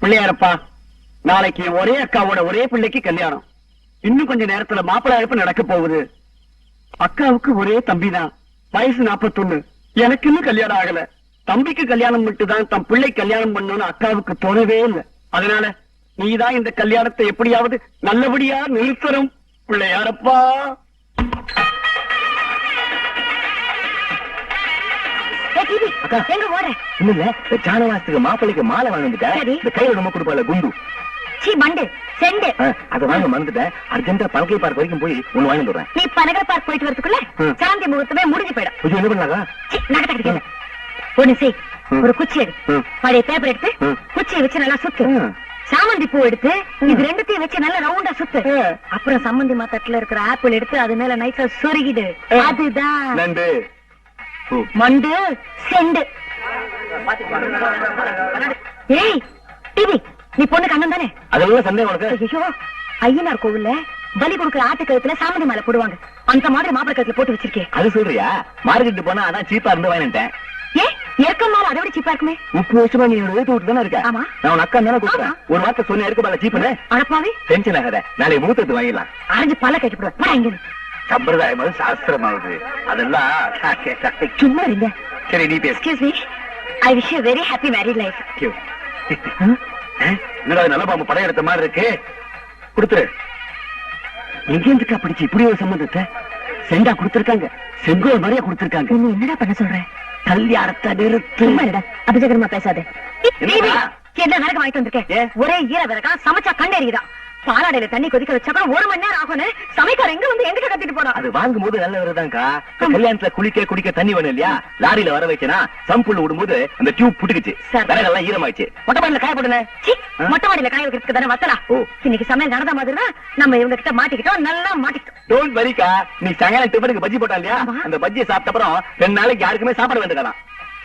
பிள்ளையாரப்பா, நாளைக்கு ஒரே அக்காவோட ஒரே பிள்ளைக்கு கல்யாணம். இன்னும் கொஞ்ச நேரத்துல மாப்பிள்ளை அழைப்பு நடக்க போகுது. அக்காவுக்கு ஒரே தம்பிதான், வயசு 41. எனக்கு இன்னும் கல்யாணம் ஆகல. தம்பிக்கு கல்யாணம் மட்டும்தான் தம் பிள்ளை கல்யாணம் பண்ணணும்னு அக்காவுக்கு தோணவே இல்லை. அதனால நீதான் இந்த கல்யாணத்தை எப்படியாவது நல்லபடியா நிறுத்தணும் பிள்ளையாரப்பா. சாணவாசத்துக்கு மாப்பிள்ளைக்கு மாலை வாங்கிட்டேன். கையில ரொம்ப கொடுப்பால குண்டு அதை வாங்க மறந்துட்டேன். அர்ஜென்டா பனகை பார்க் வரைக்கும் போய் ஒண்ணு வாங்கி வந்துடுறேன். நீ பனகை பார்க் போயிட்டு வரதுக்குள்ள சாந்தி முகூர்த்தமே முடிஞ்சு போயிடும். என்ன பண்ணாங்க? ஒண்ணு செய், ஒரு குச்சி எடு, பழைய பேப்பர் எடுத்து குச்சியை வச்சு நல்லா சுத்து. சாமந்தி பூ எடுத்து இது ரெண்டுத்தையும் வச்சு நல்லா ரவுண்டா சுத்து. அப்புறம் சம்மந்தி மாத்தட்டுல இருக்கிற ஆப்பிள் எடுத்து அது மேல நைஸா சொருகிடு. அதுதான் மண்டு செண்டு. ஏய் டிவி, நீ பொண்ணுக்கு அண்ணன் தானே? அதெல்லாம் சந்தேகம் உனக்கு? ஐயோ, ஐயனார் கோவில்ல பலி கொடுக்கிற ஆட்டு கழுத்துல சாமந்தி மாலை போடுவாங்க. அந்த மாதிரி மாப்பிளை கழுத்துல போட்டு வச்சிருக்கேன். அது சொல்றியா? மார்க்கெட்டு போனா அதான் சீப்பா இருந்து வாங்கிட்டேன். ஏற்கம் மேல அதை விட சீப்பா இருக்குமே. 30 வருஷமா நீ வீட்டு விட்டு தானே இருக்க? ஆமா. நான் உன் அக்கா தானே கூப்பிடுறேன். ஒரு வார்த்தை சொன்ன இருக்கு பால சீப்புன்னு. அடப்பாவி, டென்ஷன் ஆகாத. நாளைக்கு மூத்தத்து வாங்கிடலாம். அரைஞ்சு பல்ல கட்டிவிடுவேன். சம்பிரதாயமாவது சாஸ்திரமாவது அதெல்லாம் சும்மா இருங்க. சரி நீ பேசு. Excuse me, I wish you very happy married life. என்னடா நல்ல பாம்பு படம் எடுத்த மாதிரி இருக்கு, கொடுத்துரு. எங்க இருந்துக்கா பிடிச்சு இப்படி ஒரு சம்பந்தத்தை செண்டா கொடுத்திருக்காங்க, செங்கோல் மாதிரியா கொடுத்திருக்காங்க. நீ என்னடா பண்ண சொல்ற? கல்யாணத்தை நிறுத்து. அபிஜகரமா பேசாதே. என்ன விறகு வாங்கிட்டு வந்திருக்கேன்? ஒரே ஈர விறகா, சமைச்சா கண்ணெறிதான். பாலாடையில தண்ணி கொதிக்க வச்சா 1 மணி நேரம் ஆகும். சமைக்கார எங்க வந்து எங்கிட்ட கத்திட்டு போனா? அது வாங்கும் போது நல்ல விறகுதான்க்கா. கல்யாணத்துல குடிக்க தண்ணி வேணும் இல்லையா? லாரியில வர வச்சேனா சம்புள்ள விடும்போது அந்த டியூப் புட்டுக்குச்சு, விறகெல்லாம் ஈரமாயிடுச்சு. மொட்டை மாடியில காய போடுன. மொட்டை மாடியில காய வைக்கிறதுக்கு தானே வத்தலா? இன்னைக்கு சமையல் நடந்த மாதிரி தான் நம்ம இவங்க கிட்ட மாட்டிக்கிட்டோம், நல்லா மாட்டிக்கிட்டோம். டோன்ட் வரிக்கா, நீ சாயங்காலம் டிஃபனுக்கு பஜ்ஜி போட்டா இல்லையா? அந்த பஜ்ஜியை சாப்பிட்ட அப்புறம் 2 நாளைக்கு யாருக்குமே சாப்பாடு வேண்டுக்கலாம்.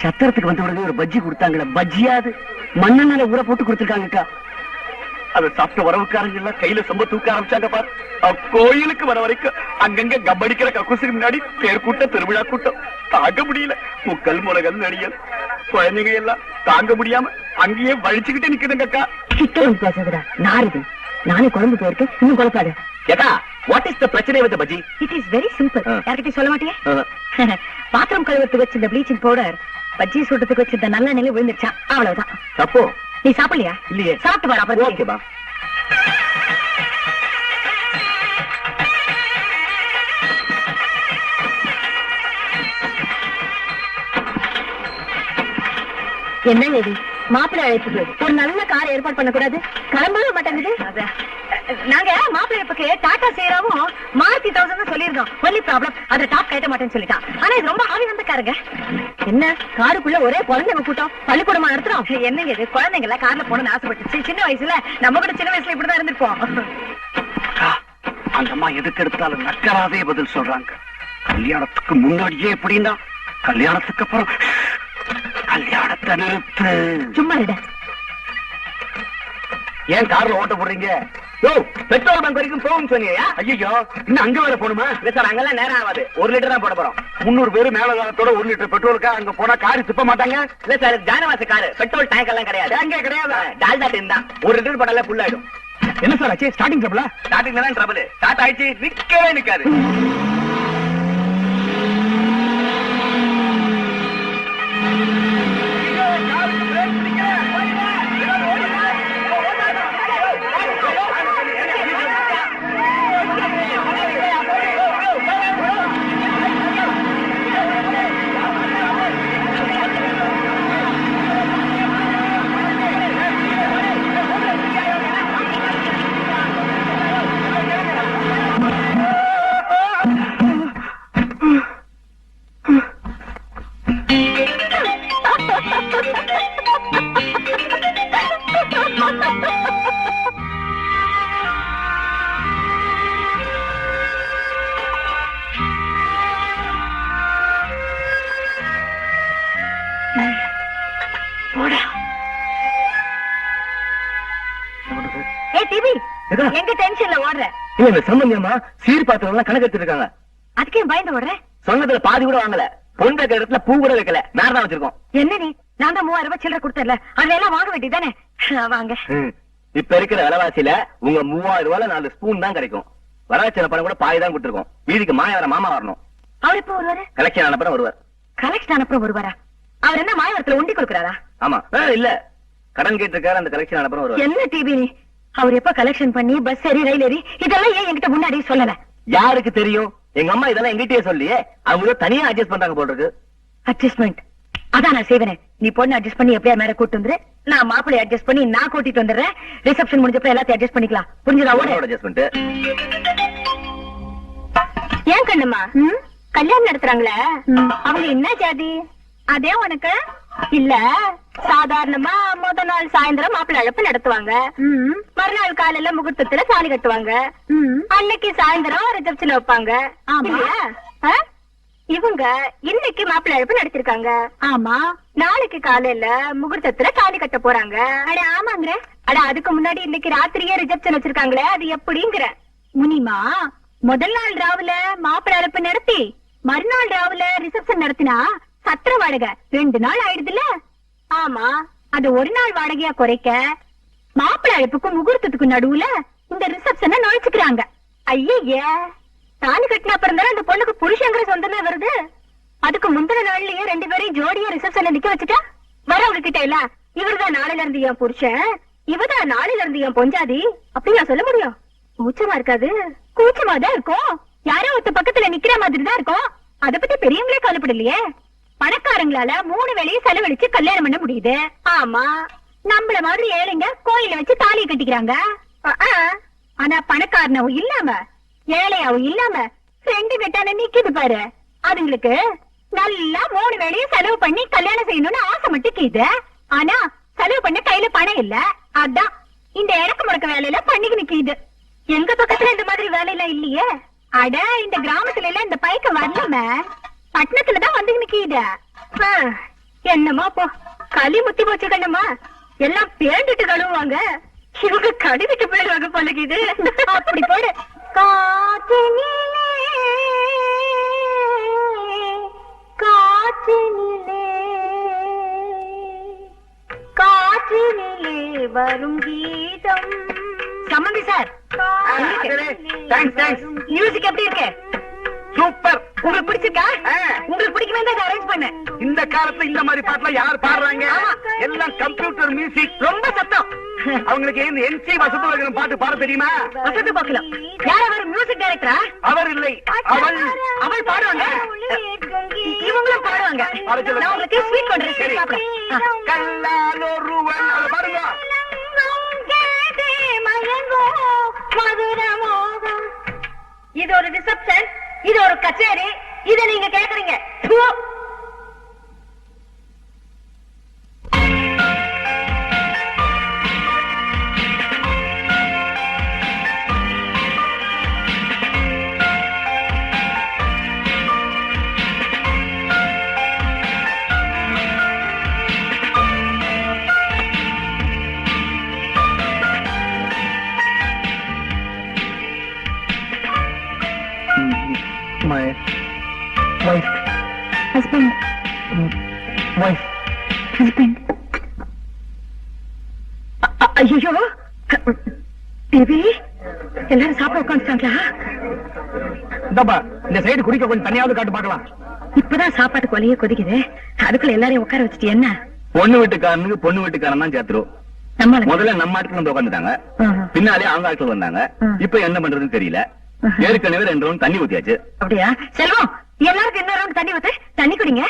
சத்திரத்துக்கு வந்த உடனே ஒரு பஜ்ஜி கொடுத்தாங்களே, பஜ்ஜியாது மண்ணெண்ணெயில ஊற போட்டு கொடுத்திருக்காங்கக்கா. அதை சாப்பிட்ட வரவுக்காரங்க எல்லாம் கையில சொம்ப தூக்க ஆரம்பிச்சாங்க பாரு. கோயிலுக்கு வர வரைக்கும் அங்கங்க கப்படிக்கிற கக்கூசுக்கு முன்னாடி பேர் கூட்டம், திருவிழா கூட்டம் தாங்க முடியல. முக்கல் முளகல் நடிகல் குழந்தைங்க எல்லாம் தாங்க முடியாம அங்கேயே வழிச்சுக்கிட்டே நிக்குதுங்கக்கா. கிட்ட வந்து பேசுறா நாரது. நானே குழம்பு போயிருக்கு, இன்னும் குழப்பாது. ஏக்கா, வாட் இஸ் த பிரச்சனை with bajji? It is very simple. யார்கிட்ட சொல்ல மாட்டியே? பாத்திரம் கழுவுறதுக்கு வச்சிருந்த ப்ளீச்சிங் பவுடர் பஜ்ஜி சுடுறதுக்கு வச்சிருந்த நல்ல நிலை விழுந்துச்சா, அவ்வளவுதான். தப்போ? நீ சாப்பிடலையா? இல்லையே. சாப்பிட்டு பாரு. அப்புறம் ஓகேபா. என்ன லேடி, மாப்பிள்ளை அழைப்புக்கு ஒரு நல்ல கார் ஏற்பாடு பண்ணக்கூடாது? கிளம்பவே மாட்டேங்குது. நாங்க மாப்பிள்ளை அழைப்புக்கு டாடா சேராவும் மாருதி 1000 சொல்லிருந்தோம். ஒன்லி ப்ராப்ளம், அதை டாப் கட்ட மாட்டேன்னு சொல்லிட்டான். ஆனா இது ரொம்ப ஆவி வந்த காருங்க. என்ன காருக்குள்ள ஒரே குழந்தைங்க கூட்டம், பள்ளிக்கூடமா நடத்துறோம். என்னங்க இது, குழந்தைங்கள கார்ல போகணும்னு ஆசைப்பட்டுச்சு. சின்ன வயசுல நம்ம கூட சின்ன வயசுல இப்படிதான் இருந்திருப்போம். அந்த அம்மா எதுக்கு எடுத்தாலும் நக்கராதே பதில் சொல்றாங்க. கல்யாணத்துக்கு முன்னாடியே எப்படின்னா, கல்யாணத்துக்கு அப்புறம் கல்யாணத்தை நிறுத்து. சும்மா இட. ஏன் கார்ல ஓட்ட போடுறீங்க? பெட்ரோல் பங்க் வரைக்கும் போகும் சொன்னீங்க. ஐயோ, இன்னும் அங்க வேற போணுமா? இல்ல சார், அங்கெல்லாம் நேரம் ஆகாது. 1 லிட்டர் தான் போட போறோம். 300 பேரு மேலதாரத்தோட 1 லிட்டர் பெட்ரோலுக்கா அங்க போனா காரி துப்ப மாட்டாங்க. இல்ல சார், ஜானவாச காரு, பெட்ரோல் டேங்க் எல்லாம் கிடையாது. டேங்கே கிடையாது, டால்டா டின் தான். 1 லிட்டர் போட்டாலே ஃபுல் ஆயிடும். என்ன சார் ஆச்சு? ஸ்டார்டிங் ட்ரபிளா? ஸ்டார்டிங்ல தான் ட்ரபிள். ஸ்டார்ட் ஆயிடுச்சு, நிக்கவே நிக்காது. எங்க டென்ஷன்ல ஓடுற? இல்ல சம்பந்தியம்மா சீர் பாத்திரம் கணக்கு எடுத்துருக்காங்க. அதுக்கே பயந்து ஓடுற? சொன்னதுல பாதி கூட வாங்கல. பொண்ணு வைக்கிற இடத்துல பூ கூட வைக்கல, மேல தான் வச்சிருக்கோம். என்ன நீ, நான் தான் 3000 ரூபாய் சில்லறை கொடுத்தல, அதெல்லாம் வாங்க வேண்டியதானே? வாங்க. இப்ப இருக்கிற விலைவாசியில உங்க 3000 ரூபாய்ல 4 ஸ்பூன் தான் கிடைக்கும். வரவச்சன பணம் கூட பாய் தான் கொடுத்துருக்கோம். வீதிக்கு மாயவர மாமா வரணும். அவர் எப்ப வருவாரு? கலெக்ஷன் ஆனப்பறம் வருவார். கலெக்ஷன் ஆனப்பறம் வருவாரா? அவர் என்ன மாயவரத்துல உண்டி கொடுக்கறாரா? ஆமா. இல்ல, கடன் கேட்டிருக்காரு. அந்த கலெக்ஷன் ஆனப்பறம் வருவார். என்ன டிவி நீ? அவர் எப்ப கலெக்ஷன் பண்ணி பஸ் ஏறி ரயில் ஏறி இதெல்லாம் ஏன் என்கிட்ட முன்னாடியே சொல்லல? யாருக்கு தெரியும்? எங்க அம்மா இதெல்லாம் எங்கிட்டயே சொல்லியே. அவங்க தனியா அட்ஜஸ்ட் பண்றாங்க போல இருக்கு. அட்ஜஸ்ட்மெண்ட் அதான் நான் செய்வேன். நீ பொண்ணு அட்ஜஸ்ட் பண்ணி எப்படியா மேல கூட்டு வந்துரு. நான் மாப்பிள்ளை அட்ஜஸ்ட் பண்ணி நான் கூட்டிட்டு வந்துடுறேன். ரிசப்ஷன் முடிஞ்சப்ப எல்லாத்தையும் அட்ஜஸ்ட் பண்ணிக்கலாம். புரிஞ்சுதா? அட்ஜஸ்ட்மெண்ட். ஏன் கண்ணம்மா கல்யாணம் நடத்துறாங்களே, அவங்க என்ன ஜாதி? அதே உனக்கு இல்ல. சாதாரணமா முத நாள் சாயந்தரம் மாப்பிள்ளை அழைப்பு நடத்துவாங்க. மறுநாள் காலையில முகூர்த்தத்துல தாலி கட்டுவாங்க. அன்னைக்கு சாயந்தரம் ரிசப்ஷன் வைப்பாங்க. இல்லையா? இவங்க இன்னைக்கு மாப்பிள்ளை அழைப்பு நடத்திருக்காங்க. ஆமா. நாளைக்கு காலையில முகூர்த்தத்துல தாலி கட்ட போறாங்க. அட ஆமாங்க. அட அதுக்கு முன்னாடி இன்னைக்கு ராத்திரியே ரிசப்ஷன் வச்சிருக்காங்களே, அது எப்படிங்கிற? முனிமா, முதல் நாள் ராவுல மாப்பிள்ளை அழைப்பு நடத்தி மறுநாள் ராவுல ரிசப்ஷன் நடத்தினா சத்திர வாடகை 2 நாள் ஆயிடுதுல்ல? ஆமா. அது ஒரு நாள் வாடகையா குறைக்க மாப்பிள்ளை அழைப்புக்கும் முகூர்த்தத்துக்கும் நடுவுல இந்த ரிசப்ஷனை நுழைச்சுக்கிறாங்க. ஐயே, தாலி கட்டின அப்புறம் தானே அந்த பொண்ணுக்கு புருஷங்கிற சொந்தமே வருது. அதுக்கு முந்தின நாள்லயே 2 பேரையும் ஜோடியா ரிசப்ஷன்ல நிக்க வச்சுட்டா வரவங்க கிட்ட இல்ல இவர்தான் நாளையில இருந்து என் புருஷன், இவதான் நாளையில இருந்து என் பொஞ்சாதி அப்படி நான் சொல்ல முடியும்? கூச்சமா இருக்காது? கூச்சமா தான் இருக்கும். யாரோ ஒருத்த பக்கத்துல நிக்கிற மாதிரி தான் இருக்கும். அத பத்தி பெரியவங்களே கவலைப்படலையே. பணக்காரங்களால 3 வேளையும் செலவழிச்சு கல்யாணம் பண்ண முடியுது. ஆமா. நம்மள மாதிரி ஏழைங்க கோயில வச்சு தாலியை கட்டிக்கிறாங்க. ஆனா பணக்காரனாவும் இல்லாம ஏழையாவும் இல்லாம 2 கட்டான நிக்குது பாரு. அதுங்களுக்கு நல்லா 3 வேளையும் செலவு பண்ணி கல்யாணம் செய்யணும்னு ஆசை மட்டும். ஆனா செலவு பண்ண கையில பணம் இல்ல. அதான் இந்த இறக்கு முறக்க வேலையில பண்ணிக்கு நிக்குது. எங்க பக்கத்துல இந்த மாதிரி வேலையில இல்லையே. அட இந்த கிராமத்துல எல்லாம் இந்த பைக்க வரலாம, பட்டணத்துலதான் வந்து நிக்குது. என்னமா போ, களி முத்தி போச்சு கண்ணம்மா. எல்லாம் பேண்டுட்டு கழுவுவாங்க. இவங்க கடிவிட்டு போயிடுவாங்க பழகிது. அப்படி போடு. காற்றினிலே காற்றினிலே காற்றினிலே வரும் கீதம். சம்மந்தி சார், மியூசிக் எப்படி இருக்கு? சூப்பர். உங்களுக்கு பிடிச்சிருக்கா? உங்களுக்கு பிடிக்குமே தான் அரேஞ்ச் பண்ணேன். இந்த காலத்துல இந்த மாதிரி பாட்டுலாம் யார் பாடுறாங்க? எல்லாம் கம்ப்யூட்டர் மியூசிக். ரொம்ப சத்தம். அவங்களுக்கு இந்த என்சி வசந்தபாலன் பாட்டு பாட தெரியுமா? வசந்த பாக்கலாம். யார் அவர்? மியூசிக் டைரக்டரா? அவர் இல்லை, அவள். அவள் பாடுவாங்க. இவங்களும் பாடுவாங்க. நான் உங்களுக்கு ஸ்வீட் பண்றேன். சாப்பிடுறேன். கல்லால் ஒருவன். அதை பாருங்க. இது ஒரு ரிசப்ஷன், இது ஒரு கச்சேரி, இத நீங்க கேக்குறீங்க. My wife. Husband. Wife. Husband. ஐயோ, பேபி, எல்லாரும் சாப்பிட உட்காந்துட்டாங்களா? இந்தப்பா, இந்த சைடு குடிக்க கொஞ்சம் தனியாவது காட்டு பார்க்கலாம். இப்பதான் சாப்பாட்டு கொலையே கொதிக்குது. அதுக்குள்ள எல்லாரையும் உட்கார வச்சுட்டு என்ன? பொண்ணு வீட்டுக்காரனுக்கு பொண்ணு வீட்டுக்காரன் தான் சேர்த்துரும். முதல்ல நம்ம ஆட்கள் வந்து உட்காந்துட்டாங்க, பின்னாலே அவங்க ஆட்கள் வந்தாங்க. இப்ப என்ன பண்றதுன்னு தெரியல. ஏற்கனவே 2 ரவுண்ட் தண்ணி ஊத்தியாச்சு. அப்படியா? செல்வம், எல்லாருக்கும் இன்னொரு ரவுண்ட் தண்ணி ஊத்து. தண்ணி குடிங்க.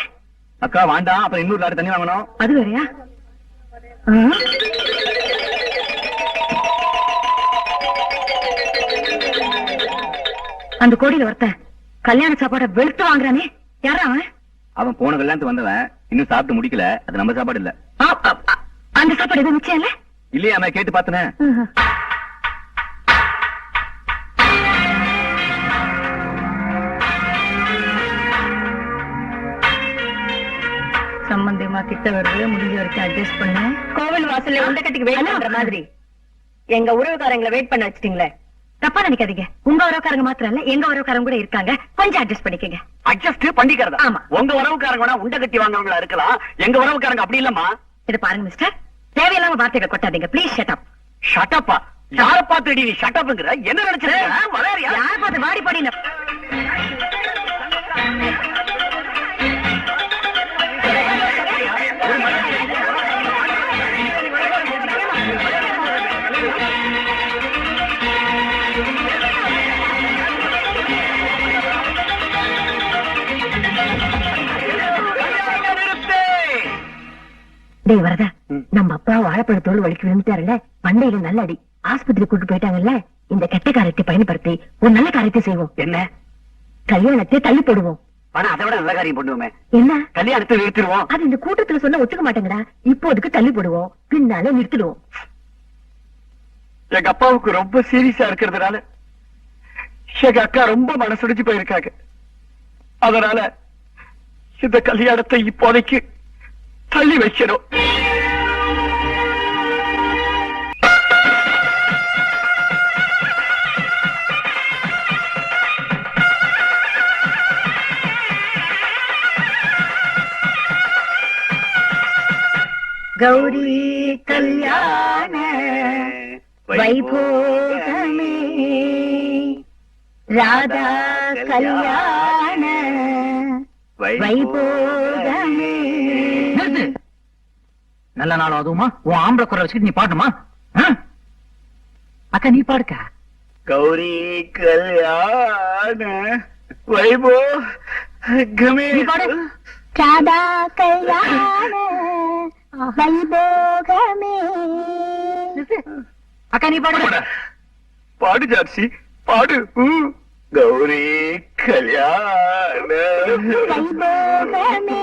அக்கா வேண்டாம், அப்புறம் இன்னொரு லாரி தண்ணி வாங்கணும். அது வேறையா? அந்த கோடியில ஒருத்தன் கல்யாண சாப்பாட வெளுத்து வாங்குறானே, யாரா அவன்? அவன் போன கல்யாணத்துக்கு வந்தவன், இன்னும் சாப்பிட்டு முடிக்கல. அது நம்ம சாப்பாடு இல்ல. அந்த சாப்பாடு எதுவும் மிச்சம் இல்ல? இல்லையா? அவன் கேட்டு பார்த்தனே. சம்பந்தியமா கிட்ட வருது, முடிஞ்ச வரைக்கும் அட்ஜஸ்ட் பண்ணு. கோவில் வாசல்ல உண்ட கட்டிக்கு வெயிட் பண்ற மாதிரி எங்க உறவுக்காரங்களை வெயிட் பண்ண வச்சிட்டீங்களே. தப்பா நினைக்காதீங்க. உங்க உறவுக்காரங்க மாத்திரம் இல்ல, எங்க உறவுக்காரங்க கூட இருக்காங்க. கொஞ்சம் அட்ஜஸ்ட் பண்ணிக்கங்க. அட்ஜஸ்ட் பண்ணிக்கிறதா? ஆமா. உங்க உறவுக்காரங்க வேணா உண்ட கட்டி வாங்குறவங்களா இருக்கலாம், எங்க உறவுக்காரங்க அப்படி இல்லம்மா. இது பாருங்க மிஸ்டர், தேவையில்லாம வார்த்தைகள் கொட்டாதீங்க ப்ளீஸ் ஷட் அப். ஷட்டப்பா யார பாத்துடி நீ ஷட்டப்ங்கற என்ன நினைச்சிருக்க வளையறியா யார் பார்த்து வாடி பாடி டேய் வரதா, நம்ம அப்பா வாழைப்பழத்தோடு வலிக்கு விழுந்துட்டாருல்ல, பண்டையில நல்ல அடி, ஆஸ்பத்திரி கூட்டு போயிட்டாங்கல்ல, இந்த கெட்ட காரியத்தை பயன்படுத்தி ஒரு நல்ல காரியத்தை செய்வோம். என்ன கல்யாணத்தை தள்ளி போடுவோம். ஆனா அதை விட நல்ல காரியம் பண்ணுவோமே. என்ன கல்யாணத்தை நிறுத்திடுவோம். அது இந்த கூட்டத்துல சொன்னா ஒத்துக்க மாட்டேங்கடா. இப்போதுக்கு தள்ளி போடுவோம், பின்னால நிறுத்திடுவோம். எங்க அப்பாவுக்கு ரொம்ப சீரியஸா இருக்கிறதுனால எங்க அக்கா ரொம்ப மனசுடிச்சு போயிருக்காங்க. அதனால இந்த கல்யாணத்தை இப்போதைக்கு தள்ளி வைக்கிறோம். கௌரி கல்யாண வைபோகமே, ராதா கல்யாண வைபோகமே. நல்ல நாள் அதுவுமா உன் ஆம்பளை குரல் வச்சுக்கிட்டு நீ பாட்டுமா? அக்கா நீ பாடுக்கா. கௌரி கல்யாண வைபோகமே. நீ பாடு. ராதா கல்யாண வைபோகமே. அக்கா நீ பாடு. பாடு ஜார்சி பாடு. கௌரி கல்யாண வைபோகமே.